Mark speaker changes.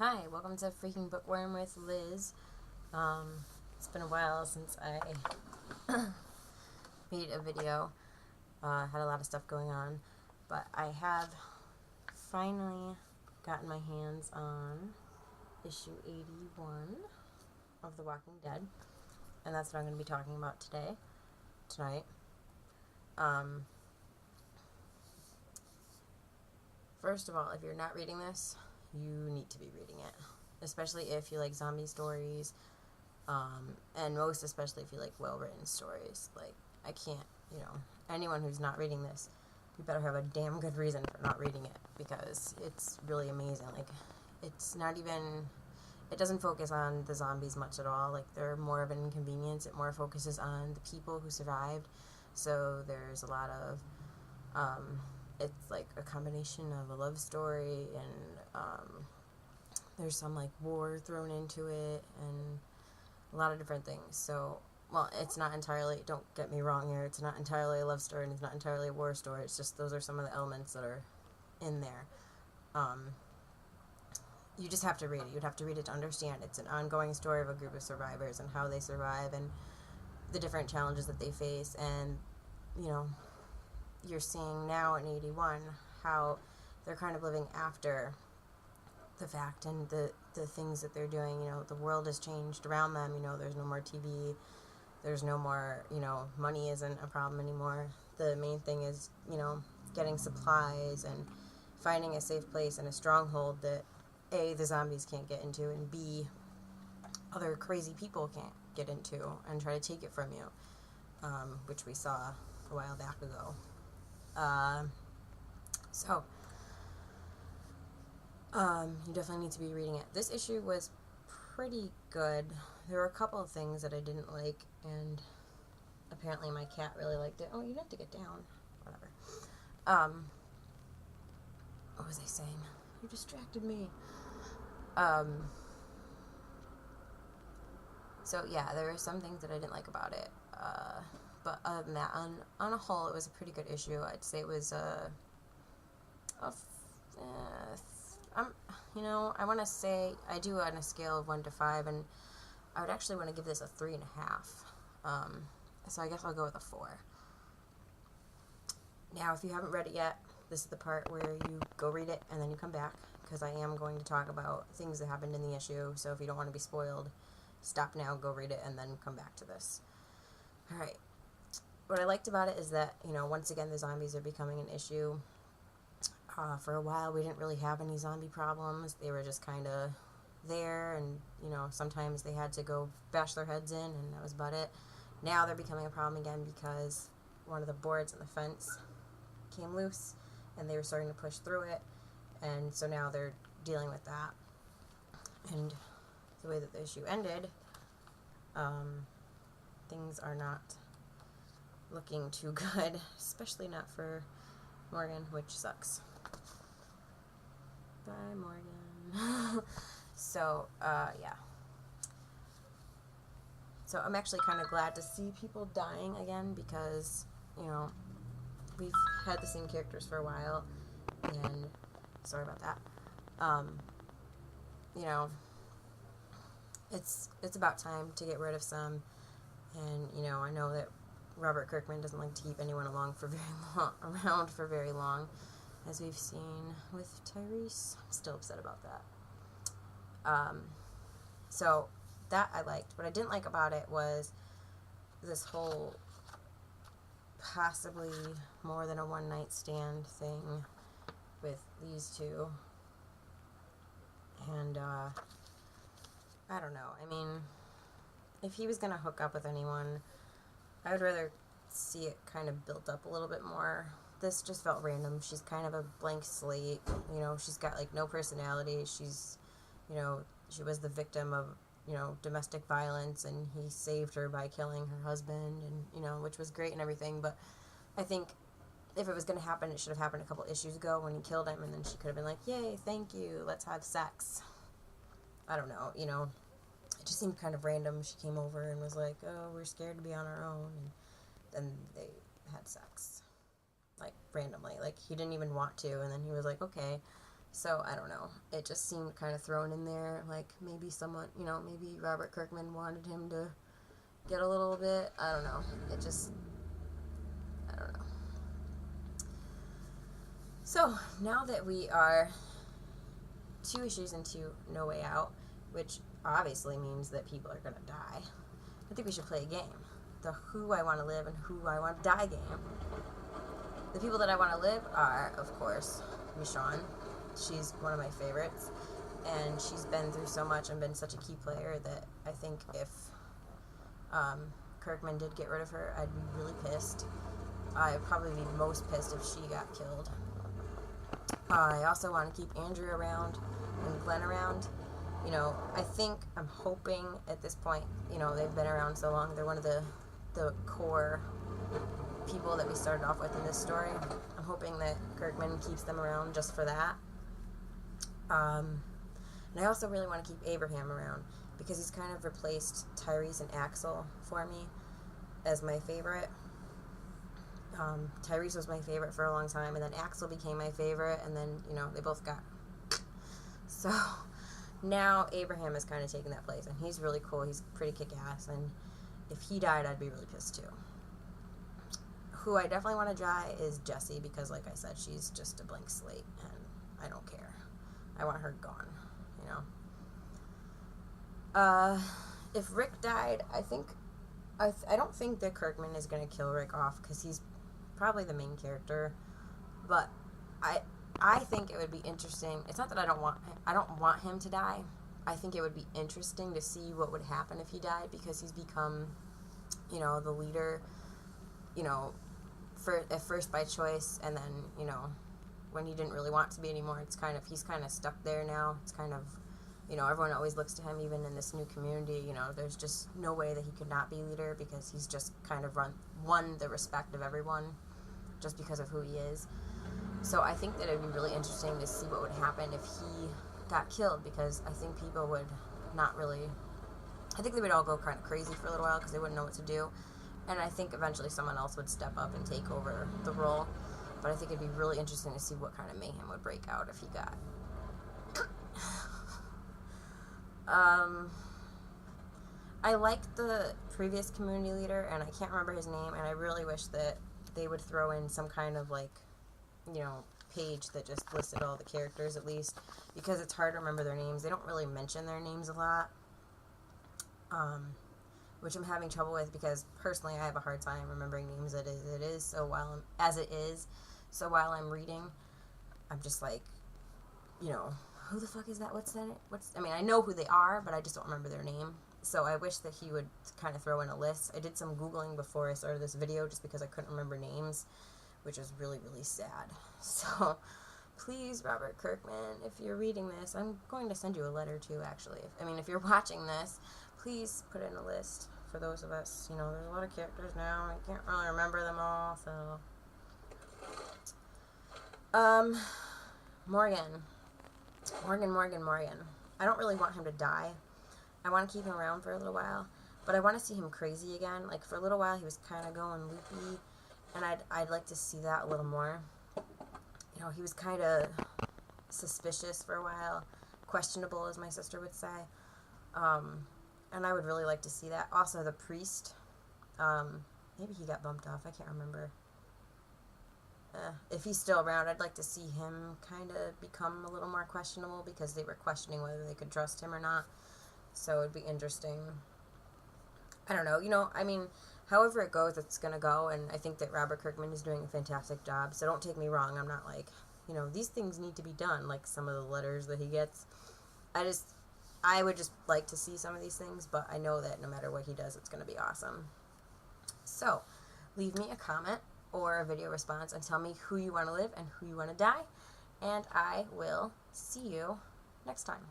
Speaker 1: Hi, welcome to Freaking Bookworm with Liz. It's been a while since I made a video. Had a lot of stuff going on, but I have finally gotten my hands on issue 81 of The Walking Dead, and that's what I'm going to be talking about tonight. First of all, if you're not reading this, you need to be reading it, especially if you like zombie stories, and most especially if you like well-written stories. Like, I can't, anyone who's not reading this, you better have a damn good reason for not reading it, because it's really amazing. Like, it's not even, it doesn't focus on the zombies much at all. Like, they're more of an inconvenience. It more focuses on the people who survived. So there's a lot of, it's like a combination of a love story and there's some like war thrown into it and a lot of different things. So, well, it's not entirely, don't get me wrong here, it's not entirely a love story and it's not entirely a war story. It's just those are some of the elements that are in there. You just have to read it. You'd have to read it to understand. It's an ongoing story of a group of survivors and how they survive and the different challenges that they face. And, you're seeing now in 81 how they're kind of living after the fact and the things that they're doing. The world has changed around them. There's no more TV. There's no more, money isn't a problem anymore. The main thing is, getting supplies and finding a safe place and a stronghold that A, the zombies can't get into, and B, other crazy people can't get into and try to take it from you, which we saw a while back ago. So, you definitely need to be reading it. This issue was pretty good. There were a couple of things that I didn't like, and apparently my cat really liked it. Oh, you have to get down. Whatever. What was I saying? You distracted me. So yeah, there were some things that I didn't like about it. But other than that, on a whole, it was a pretty good issue. I'd say it was I want to say I do on a scale of 1 to 5, and I would actually want to give this a 3.5. So I guess I'll go with a 4. Now, if you haven't read it yet, this is the part where you go read it and then you come back, because I am going to talk about things that happened in the issue. So if you don't want to be spoiled, stop now, go read it, and then come back to this. All right. What I liked about it is that, once again, the zombies are becoming an issue. For a while, we didn't really have any zombie problems. They were just kind of there, and, sometimes they had to go bash their heads in, and that was about it. Now they're becoming a problem again because one of the boards in the fence came loose, and they were starting to push through it, and so now they're dealing with that. And the way that the issue ended, things are not looking too good, especially not for Morgan, which sucks. Bye, Morgan. So, yeah. So I'm actually kind of glad to see people dying again, because, we've had the same characters for a while, and sorry about that. It's about time to get rid of some, and, I know that Robert Kirkman doesn't like to keep anyone around for very long, as we've seen with Tyrese. I'm still upset about that. So that I liked. What I didn't like about it was this whole possibly more than a one-night stand thing with these two. And, I don't know. I mean, if he was going to hook up with anyone, I would rather see it kind of built up a little bit more. This just felt random. She's kind of a blank slate. She's got, like, no personality. She's, she was the victim of, domestic violence, and he saved her by killing her husband, and, which was great and everything. But I think if it was going to happen, it should have happened a couple issues ago when he killed him, and then she could have been like, yay, thank you, let's have sex. I don't know, it just seemed kind of random. She came over and was like, oh, we're scared to be on our own, and then they had sex, like, randomly. Like, he didn't even want to, and then he was like, okay. So I don't know. It just seemed kind of thrown in there, like maybe someone, maybe Robert Kirkman wanted him to get a little bit. I don't know. It just, I don't know. So now that we are 2 issues into No Way Out, which obviously means that people are going to die, I think we should play a game. The Who I Want to Live and Who I Want to Die game. The people that I want to live are, of course, Michonne. She's one of my favorites, and she's been through so much and been such a key player that I think if Kirkman did get rid of her, I'd be really pissed. I'd probably be most pissed if she got killed. I also want to keep Andrew around and Glenn around. I'm hoping at this point, they've been around so long, they're one of the core people that we started off with in this story. I'm hoping that Kirkman keeps them around just for that. And I also really want to keep Abraham around because he's kind of replaced Tyrese and Axel for me as my favorite. Tyrese was my favorite for a long time, and then Axel became my favorite, and then, they both got... So now Abraham is kind of taking that place, and he's really cool. He's pretty kick-ass, and if he died, I'd be really pissed too. Who I definitely want to die is Jessie, because like I said, she's just a blank slate, and I don't care. I want her gone, If Rick died, I don't think that Kirkman is going to kill Rick off, because he's probably the main character, but I think it would be interesting. It's not that I don't want him to die. I think it would be interesting to see what would happen if he died, because he's become, the leader, at first by choice, and then, when he didn't really want to be anymore, he's kind of stuck there now. It's kind of, everyone always looks to him, even in this new community, there's just no way that he could not be leader, because he's just kind of won the respect of everyone just because of who he is. So I think that it would be really interesting to see what would happen if he got killed, because I think people would I think they would all go kind of crazy for a little while because they wouldn't know what to do. And I think eventually someone else would step up and take over the role. But I think it'd be really interesting to see what kind of mayhem would break out if he got. I liked the previous community leader, and I can't remember his name, and I really wish that they would throw in some kind of, page that just listed all the characters at least, because it's hard to remember their names. They don't really mention their names a lot, which I'm having trouble with, because personally I have a hard time remembering names so while I'm reading, I'm just like, who the fuck is that? I know who they are, but I just don't remember their name. So I wish that he would kind of throw in a list. I did some Googling before I started this video just because I couldn't remember names, which is really, really sad. So please, Robert Kirkman, if you're reading this, I'm going to send you a letter too, actually. If you're watching this, please put in a list for those of us. There's a lot of characters now. I can't really remember them all, so... Morgan. I don't really want him to die. I want to keep him around for a little while, but I want to see him crazy again. Like, for a little while, he was kind of going loopy, and I'd like to see that a little more. He was kind of suspicious for a while, questionable, as my sister would say, and I would really like to see that. Also, the priest, maybe he got bumped off, I can't remember. If he's still around, I'd like to see him kind of become a little more questionable, because they were questioning whether they could trust him or not. So it'd be interesting. I don't know. However it goes, it's going to go. And I think that Robert Kirkman is doing a fantastic job. So don't take me wrong. I'm not like, these things need to be done, like some of the letters that he gets. I would just like to see some of these things. But I know that no matter what he does, it's going to be awesome. So leave me a comment or a video response and tell me who you want to live and who you want to die, and I will see you next time.